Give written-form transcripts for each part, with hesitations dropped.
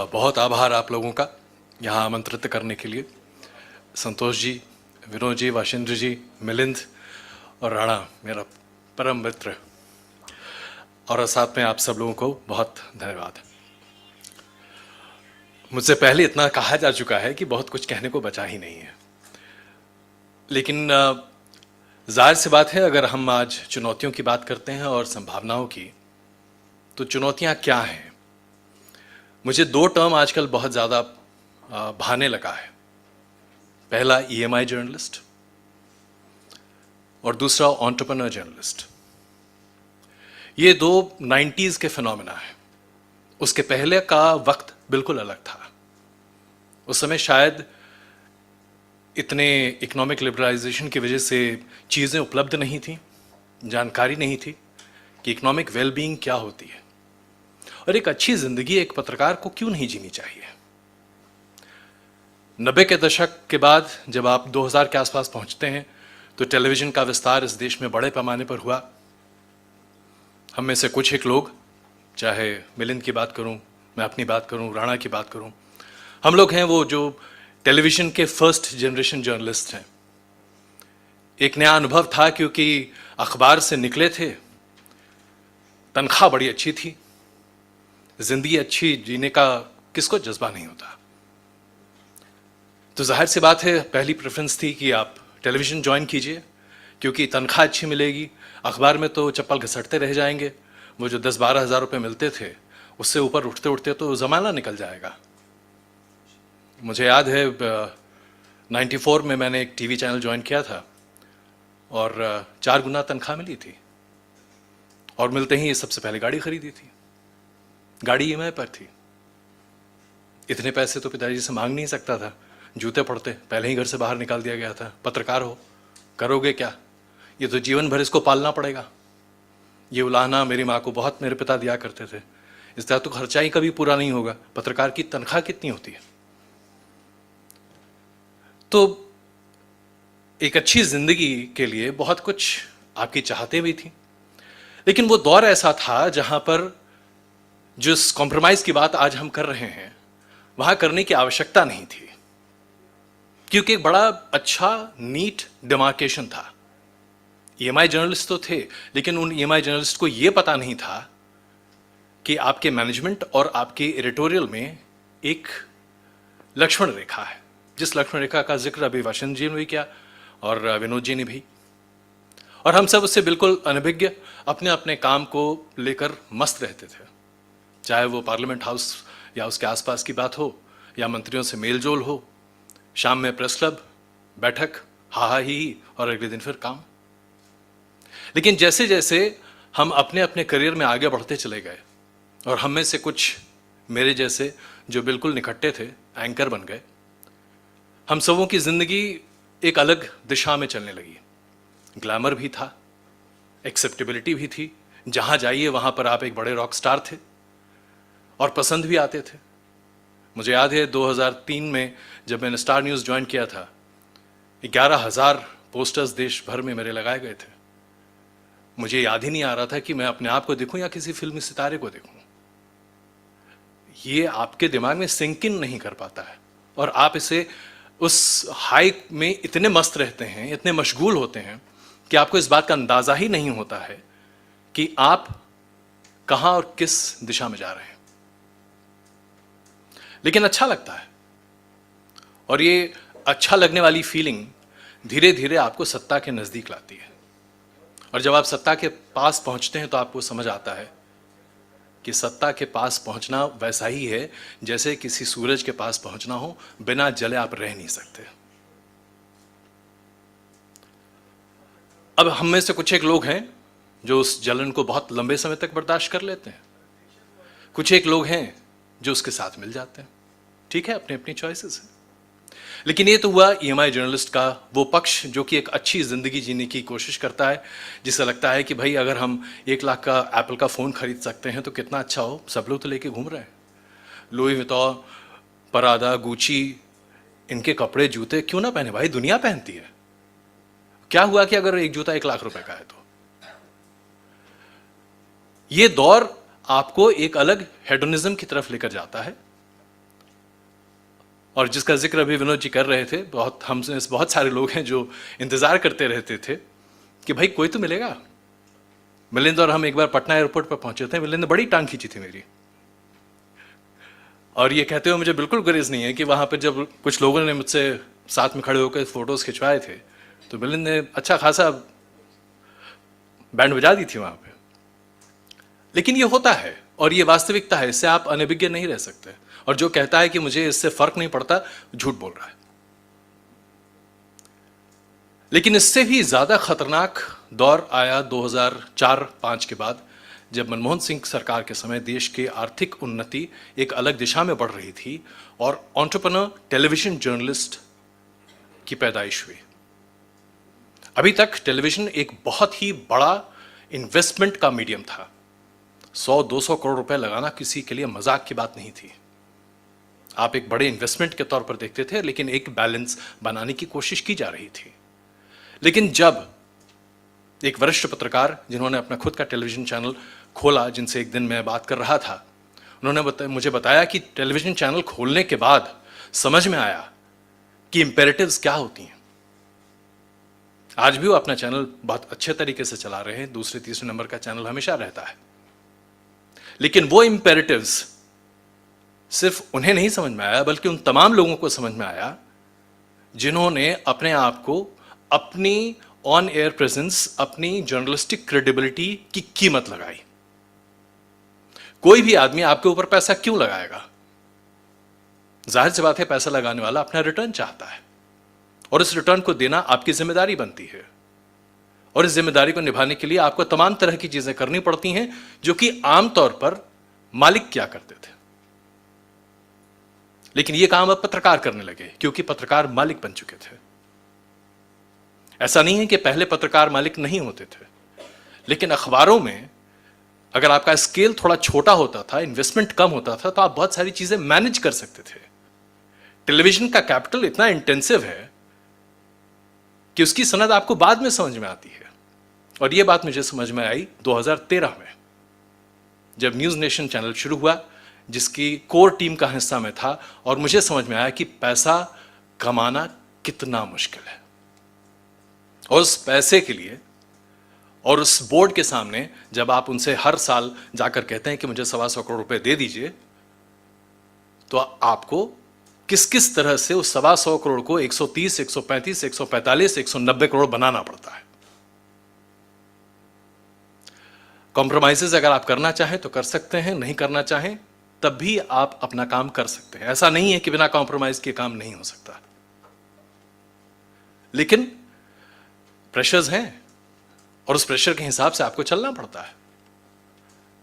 बहुत आभार आप लोगों का यहाँ आमंत्रित करने के लिए। संतोष जी, विनोद जी, वाशिंद्र जी, मिलिंद और राणा मेरा परम मित्र, और साथ में आप सब लोगों को बहुत धन्यवाद। मुझसे पहले इतना कहा जा चुका है कि बहुत कुछ कहने को बचा ही नहीं है, लेकिन जाहिर सी बात है, अगर हम आज चुनौतियों की बात करते हैं और संभावनाओं की, तो चुनौतियां क्या हैं? मुझे दो टर्म आजकल बहुत ज़्यादा भाने लगा है। पहला EMI जर्नलिस्ट और दूसरा एंटरप्रेन्योर जर्नलिस्ट। ये दो 90s के फिनोमेना है। उसके पहले का वक्त बिल्कुल अलग था। उस समय शायद इतने इकोनॉमिक लिबरलाइजेशन की वजह से चीज़ें उपलब्ध नहीं थी, जानकारी नहीं थी कि इकोनॉमिक वेलबींग क्या होती है और एक अच्छी जिंदगी एक पत्रकार को क्यों नहीं जीनी चाहिए। 90 के दशक के बाद जब आप 2000 के आसपास पहुंचते हैं तो टेलीविजन का विस्तार इस देश में बड़े पैमाने पर हुआ। हम में से कुछ एक लोग, चाहे मिलिंद की बात करूं, मैं अपनी बात करूं, राणा की बात करूं, हम लोग हैं वो जो टेलीविजन के फर्स्ट जनरेशन जर्नलिस्ट हैं। एक नया अनुभव था क्योंकि अखबार से निकले थे, तनख्वाह बड़ी अच्छी थी, जिंदगी अच्छी जीने का किसको जज्बा नहीं होता। तो जाहिर सी बात है, पहली प्रेफरेंस थी कि आप टेलीविज़न ज्वाइन कीजिए क्योंकि तनख्वाह अच्छी मिलेगी। अखबार में तो चप्पल घसटते रह जाएंगे, वो जो 10-12 हज़ार रुपये मिलते थे उससे ऊपर उठते उठते तो ज़माना निकल जाएगा। मुझे याद है 94 में मैंने एक टीवी चैनल ज्वाइन किया था और 4 गुना तनख्वाह मिली थी, और मिलते ही सबसे पहले गाड़ी खरीदी थी। गाड़ी EMI पर थी। इतने पैसे तो पिताजी से मांग नहीं सकता था, जूते पड़ते, पहले ही घर से बाहर निकाल दिया गया था। पत्रकार हो, करोगे क्या? ये तो जीवन भर इसको पालना पड़ेगा। ये उलाहना मेरी माँ को बहुत मेरे पिता दिया करते थे, इस तरह तो खर्चा ही कभी पूरा नहीं होगा, पत्रकार की तनख्वाह कितनी होती है। तो एक अच्छी जिंदगी के लिए बहुत कुछ आपकी चाहते भी थी, लेकिन वो दौर ऐसा था जहां पर जिस कॉम्प्रोमाइज की बात आज हम कर रहे हैं वहां करने की आवश्यकता नहीं थी, क्योंकि एक बड़ा अच्छा नीट डिमार्केशन था। EMI जर्नलिस्ट तो थे, लेकिन उन EMI जर्नलिस्ट को यह पता नहीं था कि आपके मैनेजमेंट और आपके एडिटोरियल में एक लक्ष्मण रेखा है, जिस लक्ष्मण रेखा का जिक्र अभी वाशिंद्र जी ने भी किया और विनोद जी ने भी, और हम सब उससे बिल्कुल अनभिज्ञ अपने अपने काम को लेकर मस्त रहते थे। चाहे वो पार्लियामेंट हाउस या उसके आसपास की बात हो, या मंत्रियों से मेल जोल हो, शाम में प्रेस क्लब, बैठक, हा ही, और अगले दिन फिर काम। लेकिन जैसे जैसे हम अपने अपने करियर में आगे बढ़ते चले गए और हम में से कुछ मेरे जैसे जो बिल्कुल निकट्टे थे एंकर बन गए, हम सबों की जिंदगी एक अलग दिशा में चलने लगी। ग्लैमर भी था, एक्सेप्टेबिलिटी भी थी, जहां जाइए वहां पर आप एक बड़े रॉक स्टार थे और पसंद भी आते थे। मुझे याद है 2003 में जब मैंने स्टार न्यूज़ ज्वाइन किया था, 11,000 पोस्टर्स देश भर में मेरे लगाए गए थे। मुझे याद ही नहीं आ रहा था कि मैं अपने आप को देखूं या किसी फिल्मी सितारे को देखूं। ये आपके दिमाग में सिंक इन नहीं कर पाता है, और आप इसे उस हाई में इतने मस्त रहते हैं, इतने मशगूल होते हैं कि आपको इस बात का अंदाजा ही नहीं होता है कि आप कहां और किस दिशा में जा रहे हैं। लेकिन अच्छा लगता है, और ये अच्छा लगने वाली फीलिंग धीरे धीरे आपको सत्ता के नजदीक लाती है, और जब आप सत्ता के पास पहुंचते हैं तो आपको समझ आता है कि सत्ता के पास पहुंचना वैसा ही है जैसे किसी सूरज के पास पहुंचना हो, बिना जले आप रह नहीं सकते। अब हम में से कुछ एक लोग हैं जो उस जलन को बहुत लंबे समय तक बर्दाश्त कर लेते हैं, कुछ एक लोग हैं जो उसके साथ मिल जाते हैं। ठीक है, अपनी अपनी चॉइसेस हैं। लेकिन ये तो हुआ EMI जर्नलिस्ट का वो पक्ष जो कि एक अच्छी जिंदगी जीने की कोशिश करता है, जिसे लगता है कि भाई अगर हम 1 लाख का एप्पल का फ़ोन खरीद सकते हैं तो कितना अच्छा हो, सब लोग तो लेके घूम रहे हैं। लुई विटॉन, परादा, गुची, इनके कपड़े जूते क्यों ना पहने भाई, दुनिया पहनती है। क्या हुआ कि अगर एक जूता 1 लाख रुपए का है तो? ये दौर आपको एक अलग हेडोनिज्म की तरफ लेकर जाता है, और जिसका जिक्र अभी विनोद जी कर रहे थे, बहुत सारे लोग हैं जो इंतजार करते रहते थे कि भाई कोई तो मिलेगा। मिलिंद और हम एक बार पटना एयरपोर्ट पर पहुंचे थे, मिलिंद ने बड़ी टांग खींची थी मेरी, और ये कहते हुए मुझे बिल्कुल गुरेज नहीं है कि वहां पर जब कुछ लोगों ने मुझसे साथ में खड़े होकर फोटोज खिंचवाए थे तो मिलिंद ने अच्छा खासा बैंड बजा दी थी वहां पे। लेकिन ये होता है और ये वास्तविकता है, इससे आप अनभिज्ञ नहीं रह सकते। और जो कहता है कि मुझे इससे फर्क नहीं पड़ता, झूठ बोल रहा है। लेकिन इससे भी ज्यादा खतरनाक दौर आया 2004-5 के बाद, जब मनमोहन सिंह सरकार के समय देश की आर्थिक उन्नति एक अलग दिशा में बढ़ रही थी और एंटरप्रेन्योर टेलीविजन जर्नलिस्ट की पैदाइश हुई। अभी तक टेलीविजन एक बहुत ही बड़ा इन्वेस्टमेंट का मीडियम था। 100-200 करोड़ रुपए लगाना किसी के लिए मजाक की बात नहीं थी। आप एक बड़े इन्वेस्टमेंट के तौर पर देखते थे, लेकिन एक बैलेंस बनाने की कोशिश की जा रही थी। लेकिन जब एक वरिष्ठ पत्रकार जिन्होंने अपना खुद का टेलीविजन चैनल खोला, जिनसे एक दिन मैं बात कर रहा था, उन्होंने मुझे बताया कि टेलीविजन चैनल खोलने के बाद समझ में आया कि इंपेरेटिव्स क्या होती हैं। आज भी वो अपना चैनल बहुत अच्छे तरीके से चला रहे हैं, दूसरे तीसरे नंबर का चैनल हमेशा रहता है। लेकिन वो इंपेरेटिव्स सिर्फ उन्हें नहीं समझ में आया, बल्कि उन तमाम लोगों को समझ में आया जिन्होंने अपने आप को, अपनी ऑन एयर प्रेजेंस, अपनी जर्नलिस्टिक क्रेडिबिलिटी की कीमत लगाई। कोई भी आदमी आपके ऊपर पैसा क्यों लगाएगा? जाहिर सी बात है, पैसा लगाने वाला अपना रिटर्न चाहता है और इस रिटर्न को देना आपकी जिम्मेदारी बनती है। और इस जिम्मेदारी को निभाने के लिए आपको तमाम तरह की चीजें करनी पड़ती हैं, जो कि आमतौर पर मालिक क्या करते थे। लेकिन यह काम अब पत्रकार करने लगे, क्योंकि पत्रकार मालिक बन चुके थे। ऐसा नहीं है कि पहले पत्रकार मालिक नहीं होते थे, लेकिन अखबारों में अगर आपका स्केल थोड़ा छोटा होता था, इन्वेस्टमेंट कम होता था, तो आप बहुत सारी चीजें मैनेज कर सकते थे। टेलीविजन का कैपिटल इतना इंटेंसिव है कि उसकी सनद आपको बाद में समझ में आती है। और यह बात मुझे समझ में आई 2013 में, जब न्यूज नेशन चैनल शुरू हुआ, जिसकी कोर टीम का हिस्सा में था, और मुझे समझ में आया कि पैसा कमाना कितना मुश्किल है। और उस पैसे के लिए और उस बोर्ड के सामने जब आप उनसे हर साल जाकर कहते हैं कि मुझे 125 करोड़ रुपए दे दीजिए, तो आपको किस किस तरह से उस 125 करोड़ को 130, 135, 145, 190 करोड़ बनाना पड़ता है। कॉम्प्रोमाइजेस अगर आप करना चाहें तो कर सकते हैं, नहीं करना चाहें तब भी आप अपना काम कर सकते हैं। ऐसा नहीं है कि बिना कॉम्प्रोमाइज के काम नहीं हो सकता, लेकिन प्रेशर्स हैं और उस प्रेशर के हिसाब से आपको चलना पड़ता है।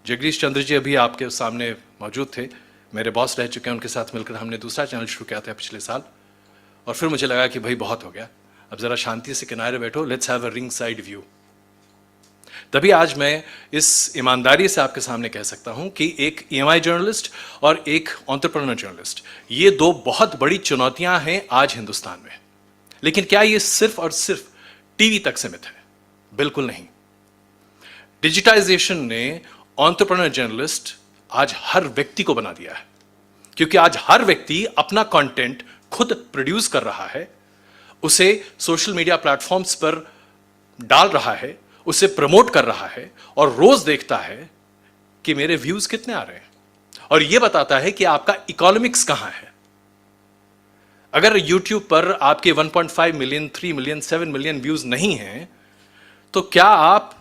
जगदीश चंद्र जी अभी आपके सामने मौजूद थे, मेरे बॉस रह चुके हैं, उनके साथ मिलकर हमने दूसरा चैनल शुरू किया था पिछले साल। और फिर मुझे लगा कि भाई बहुत हो गया, अब जरा शांति से किनारे बैठो, let's have a ring side view. तभी आज मैं इस ईमानदारी से आपके सामने कह सकता हूं कि एक ईएमआई जर्नलिस्ट और एक एंटरप्रेन्योर जर्नलिस्ट, ये दो बहुत बड़ी चुनौतियां हैं आज हिंदुस्तान में। लेकिन क्या ये सिर्फ और सिर्फ टीवी तक सीमित है? बिल्कुल नहीं। डिजिटाइजेशन ने एंटरप्रेन्योर जर्नलिस्ट आज हर व्यक्ति को बना दिया है, क्योंकि आज हर व्यक्ति अपना कंटेंट खुद प्रोड्यूस कर रहा है, उसे सोशल मीडिया प्लेटफॉर्म्स पर डाल रहा है, उसे प्रमोट कर रहा है और रोज देखता है कि मेरे व्यूज कितने आ रहे हैं, और यह बताता है कि आपका इकोनॉमिक्स कहां है। अगर YouTube पर आपके 1.5 मिलियन, 3 मिलियन, 7 मिलियन व्यूज नहीं हैं, तो क्या आप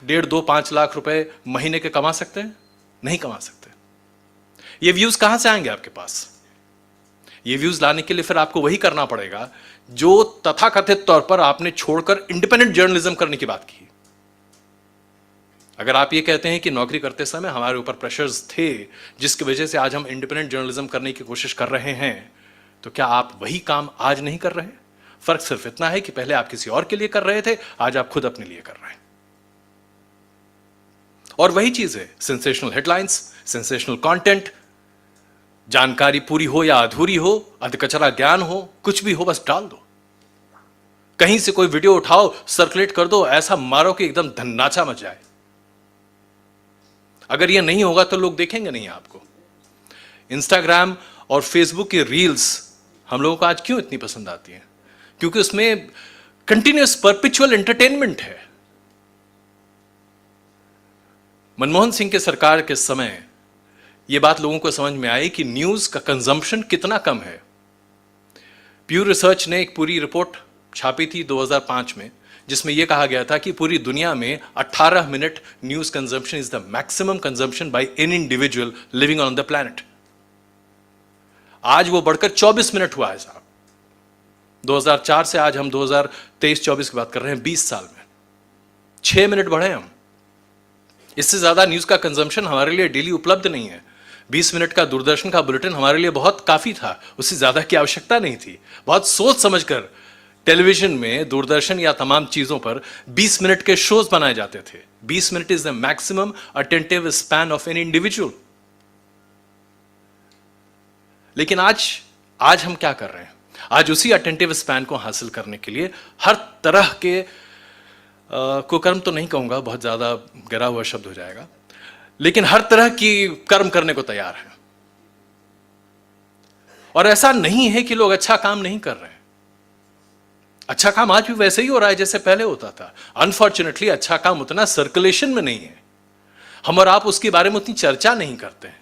1.5-2-5 लाख रुपए महीने के कमा सकते हैं? नहीं कमा सकते। ये व्यूज कहां से आएंगे आपके पास? ये व्यूज लाने के लिए फिर आपको वही करना पड़ेगा जो तथाकथित तौर पर आपने छोड़कर इंडिपेंडेंट जर्नलिज्म करने की बात की। अगर आप ये कहते हैं कि नौकरी करते समय हमारे ऊपर प्रेशर्स थे जिसकी वजह से आज हम इंडिपेंडेंट जर्नलिज्म करने की कोशिश कर रहे हैं, तो क्या आप वही काम आज नहीं कर रहे? फर्क सिर्फ इतना है कि पहले आप किसी और के लिए कर रहे थे, आज आप खुद अपने लिए कर रहे हैं। और वही चीज है, सेंसेशनल हेडलाइंस, सेंसेशनल कंटेंट, जानकारी पूरी हो या अधूरी हो, अधकचरा ज्ञान हो, कुछ भी हो, बस डाल दो। कहीं से कोई वीडियो उठाओ, सर्कुलेट कर दो, ऐसा मारो कि एकदम धन्नाचा मच जाए। अगर यह नहीं होगा तो लोग देखेंगे नहीं आपको। इंस्टाग्राम और फेसबुक के रील्स हम लोगों को आज क्यों इतनी पसंद आती है? क्योंकि उसमें कंटिन्यूस परपिचुअल एंटरटेनमेंट है। मनमोहन सिंह के सरकार के समय यह बात लोगों को समझ में आई कि न्यूज का कंजम्पशन कितना कम है। प्यू रिसर्च ने एक पूरी रिपोर्ट छापी थी 2005 में, जिसमें यह कहा गया था कि पूरी दुनिया में 18 minute news consumption is the maximum consumption by any individual living on the planet. आज वो बढ़कर 24 मिनट हुआ है साहब। 2004 से आज हम 2023-24 की बात कर रहे हैं, 20 साल में 6 मिनट बढ़े हम। इससे ज्यादा न्यूज का कंजम्पशन हमारे लिए डेली उपलब्ध नहीं है। 20 मिनट का दूरदर्शन का बुलेटिन हमारे लिए बहुत काफी था, उससे ज्यादा की आवश्यकता नहीं थी। बहुत सोच समझकर टेलीविजन में, दूरदर्शन या तमाम चीजों पर 20 मिनट के शोज बनाए जाते थे। 20 minute is the maximum attentive span of an individual. लेकिन आज हम क्या कर रहे हैं? आज उसी अटेंटिव स्पैन को हासिल करने के लिए हर तरह के कुकर्म तो नहीं कहूंगा, बहुत ज्यादा गिरा हुआ शब्द हो जाएगा, लेकिन हर तरह की कर्म करने को तैयार है। और ऐसा नहीं है कि लोग अच्छा काम नहीं कर रहे हैं। अच्छा काम आज भी वैसे ही हो रहा है जैसे पहले होता था। अनफॉर्चुनेटली अच्छा काम उतना सर्कुलेशन में नहीं है। हम और आप उसके बारे में उतनी चर्चा नहीं करते हैं,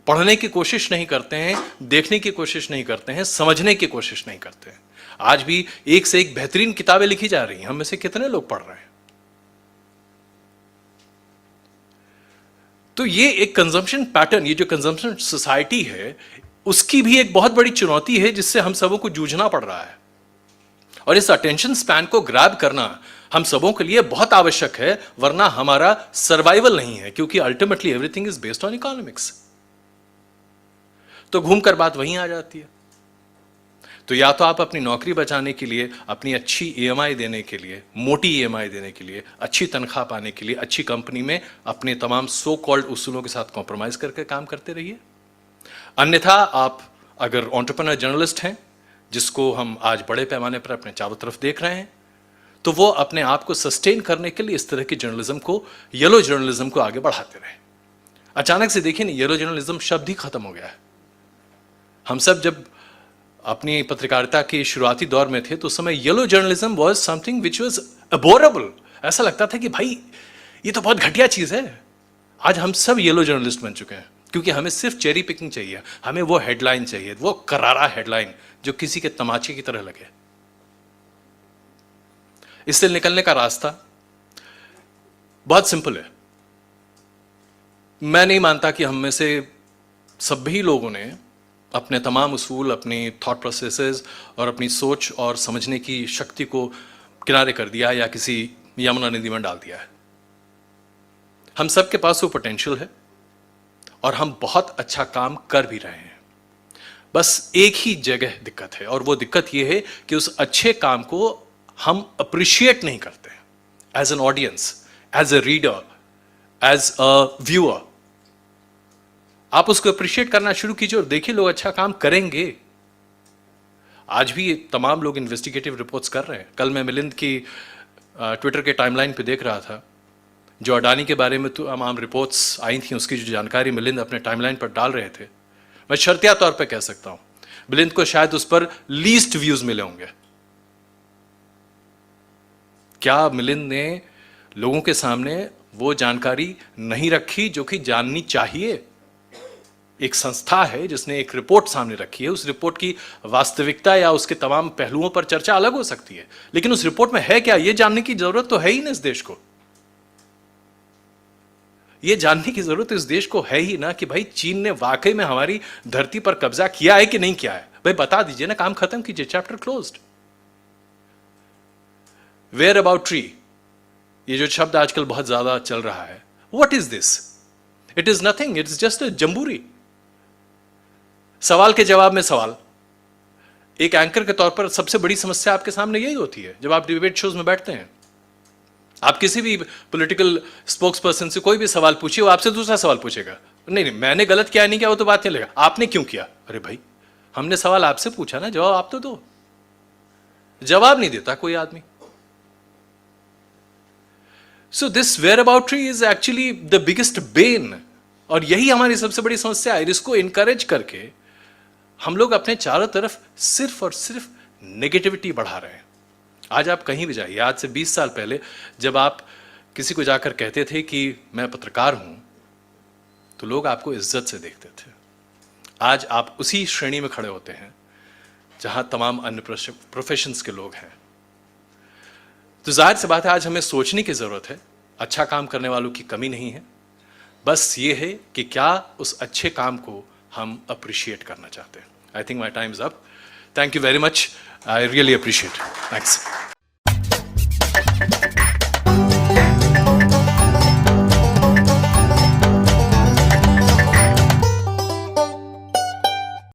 पढ़ने की कोशिश नहीं करते हैं, देखने की कोशिश नहीं करते हैं, समझने की कोशिश नहीं करते हैं। आज भी एक से एक बेहतरीन किताबें लिखी जा रही हैं, हम में से कितने लोग पढ़ रहे हैं? तो ये एक कंजम्पशन पैटर्न, ये जो कंजम्पशन सोसाइटी है, उसकी भी एक बहुत बड़ी चुनौती है जिससे हम सबों को जूझना पड़ रहा है। और इस अटेंशन स्पैन को ग्रैब करना हम सबों के लिए बहुत आवश्यक है, वरना हमारा सर्वाइवल नहीं है, क्योंकि ultimately everything is based on economics. तो घूमकर बात वहीं आ जाती है। तो या तो आप अपनी नौकरी बचाने के लिए, अपनी अच्छी ईएमआई देने के लिए, मोटी ईएमआई देने के लिए, अच्छी तनख्वाह पाने के लिए, अच्छी कंपनी में अपने तमाम सो कॉल्ड उसूलों के साथ कॉम्प्रोमाइज करके काम करते रहिए। अन्यथा आप अगर एंटरप्रेन्योर जर्नलिस्ट हैं, जिसको हम आज बड़े पैमाने पर अपने चारों तरफ देख रहे हैं, तो वो अपने आप को सस्टेन करने के लिए इस तरह की जर्नलिज्म को, येलो जर्नलिज्म को आगे बढ़ाते रहे। अचानक से देखिए ना, येलो जर्नलिज्म शब्द ही खत्म हो गया है। हम सब जब अपनी पत्रकारिता के शुरुआती दौर में थे तो उस समय yellow journalism was something which was abhorrable. ऐसा लगता था कि भाई ये तो बहुत घटिया चीज है। आज हम सब येलो जर्नलिस्ट बन चुके हैं, क्योंकि हमें सिर्फ चेरी पिकिंग चाहिए, हमें वो हेडलाइन चाहिए, वो करारा हेडलाइन जो किसी के तमाचे की तरह लगे। इससे निकलने का रास्ता बहुत सिंपल है। मैं नहीं मानता कि हम में से सभी लोगों ने अपने तमाम उसूल, अपनी थॉट प्रोसेसेस और अपनी सोच और समझने की शक्ति को किनारे कर दिया या किसी यमुना नदी में डाल दिया है। हम सब के पास वो पोटेंशियल है और हम बहुत अच्छा काम कर भी रहे हैं। बस एक ही जगह दिक्कत है, और वो दिक्कत ये है कि उस अच्छे काम को हम अप्रिशिएट नहीं करते as an audience, as a reader, as a viewer. आप उसको अप्रिशिएट करना शुरू कीजिए और देखिए लोग अच्छा काम करेंगे। आज भी तमाम लोग इन्वेस्टिगेटिव रिपोर्ट्स कर रहे हैं। कल मैं मिलिंद की ट्विटर के टाइमलाइन पे देख रहा था, जो अडानी के बारे में तमाम रिपोर्ट्स आई थी, उसकी जो जानकारी मिलिंद अपने टाइमलाइन पर डाल रहे थे। मैं शर्तिया तौर पे कह सकता हूं मिलिंद को शायद उस पर लीस्ट व्यूज मिले होंगे। क्या मिलिंद ने लोगों के सामने वो जानकारी नहीं रखी जो कि जाननी चाहिए? एक संस्था है जिसने एक रिपोर्ट सामने रखी है, उस रिपोर्ट की वास्तविकता या उसके तमाम पहलुओं पर चर्चा अलग हो सकती है, लेकिन उस रिपोर्ट में है क्या, यह जानने की जरूरत तो है ही ना इस देश को। यह जानने की जरूरत इस देश को है ही ना कि भाई चीन ने वाकई में हमारी धरती पर कब्जा किया है कि नहीं किया है। भाई बता दीजिए ना, काम खत्म कीजिए, chapter closed. Where about tree, ये जो शब्द आजकल बहुत ज्यादा चल रहा है, what is this? It is nothing, it is just a jamboree. सवाल के जवाब में सवाल। एक एंकर के तौर पर सबसे बड़ी समस्या आपके सामने यही होती है जब आप डिबेट शोज में बैठते हैं। आप किसी भी पॉलिटिकल स्पोक्स पर्सन से कोई भी सवाल पूछिए, वो आपसे दूसरा सवाल पूछेगा। नहीं मैंने गलत किया नहीं किया वो तो बात नहीं लगेगा, आपने क्यों किया? अरे भाई हमने सवाल आपसे पूछा ना, जवाब आप तो दो। जवाब नहीं देता कोई आदमी। So this where about tree is actually the biggest bane, और यही हमारी सबसे बड़ी समस्या है। इसको इनकरेज करके हम लोग अपने चारों तरफ सिर्फ और सिर्फ नेगेटिविटी बढ़ा रहे हैं। आज आप कहीं भी जाइए, आज से 20 साल पहले जब आप किसी को जाकर कहते थे कि मैं पत्रकार हूं, तो लोग आपको इज्जत से देखते थे। आज आप उसी श्रेणी में खड़े होते हैं जहां तमाम अन्य प्रोफेशंस के लोग हैं। तो जाहिर सी बात है, आज हमें सोचने की जरूरत है। अच्छा काम करने वालों की कमी नहीं है, बस ये है कि क्या उस अच्छे काम को हम अप्रिशिएट करना चाहते हैं। I think my time is up. Thank you very much. I really appreciate. Thanks.